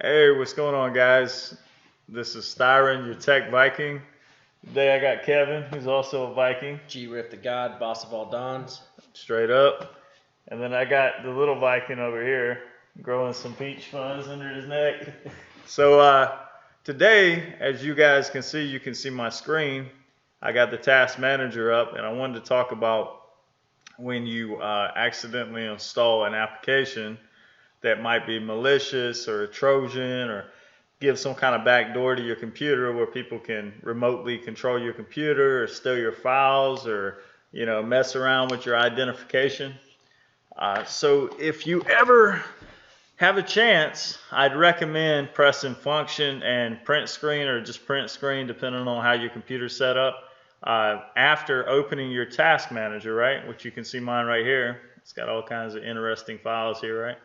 Hey, what's going on, guys? This is Styron, your tech Viking. Today I got Kevin, who's also a Viking, G-Riff the God, boss of all dons. straight up. And then I got the little Viking over here, growing some peach fuzz under his neck. So today, as you guys can see my screen. I got the task manager up, and I wanted to talk about when you accidentally install an application that might be malicious or a Trojan or give some kind of backdoor to your computer where people can remotely control your computer or steal your files or mess around with your identification. So if you ever have a chance, I'd recommend pressing function and print screen, or just print screen depending on how your computer's set up, after opening your task manager, right? Which you can see mine right here. It's got all kinds of interesting files here, right?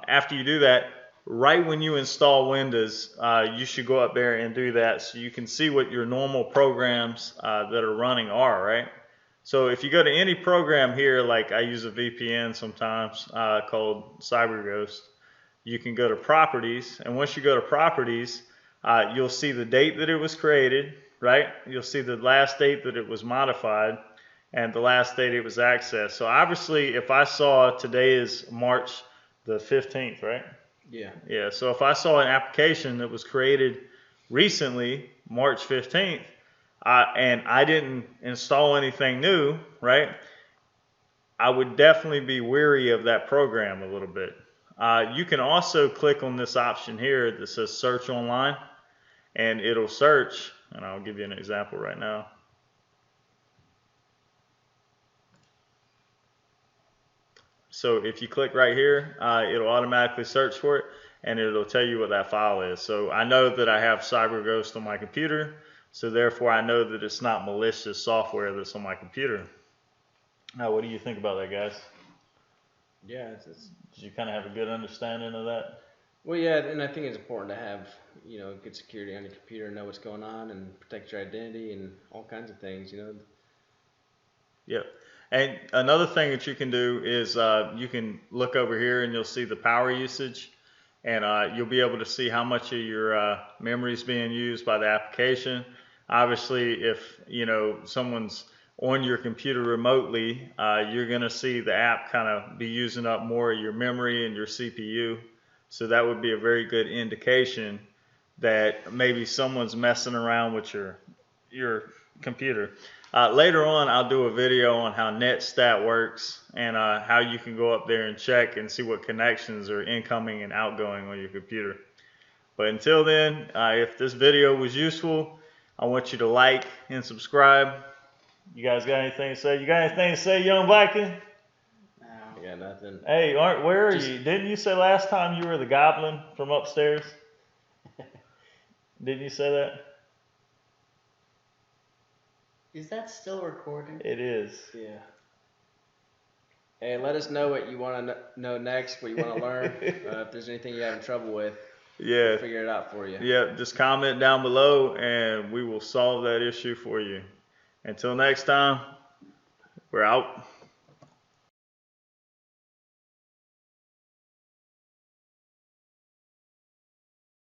After you do that, right when you install Windows, you should go up there and do that so you can see what your normal programs that are running are, right? So if you go to any program here, like I use a VPN sometimes called CyberGhost, you can go to Properties, and once you go to Properties, you'll see the date that it was created, right? You'll see the last date that it was modified and the last date it was accessed. So obviously, if I saw today is March the 15th, right? Yeah. Yeah, so if I saw an application that was created recently, March 15th, and I didn't install anything new, right, I would definitely be weary of that program a little bit. You can also click on this option here that says Search Online, and it'll search, and I'll give you an example right now. So if you click right here, it'll automatically search for it, and it'll tell you what that file is. So I know that I have CyberGhost on my computer, so therefore I know that it's not malicious software that's on my computer. Now, what do you think about that, guys? Yeah. Did you kind of have a good understanding of that? Well, yeah, and I think it's important to have, good security on your computer, know what's going on, and protect your identity and all kinds of things, Yep. And another thing that you can do is you can look over here and you'll see the power usage, and you'll be able to see how much of your memory is being used by the application. Obviously, if someone's on your computer remotely, you're going to see the app kind of be using up more of your memory and your CPU. So that would be a very good indication that maybe someone's messing around with your computer. Later on, I'll do a video on how NetStat works and how you can go up there and check and see what connections are incoming and outgoing on your computer. But until then, if this video was useful, I want you to like and subscribe. You guys got anything to say? You got anything to say, young Viking? No. I got nothing. Hey, where are you? Didn't you say last time you were the goblin from upstairs? Didn't you say that? Is that still recording? It is. Yeah. Hey, let us know what you want to know next, what you want to learn. If there's anything you're having trouble with, Yeah. we'll figure it out for you. Yeah, just comment down below and we will solve that issue for you. Until next time, we're out.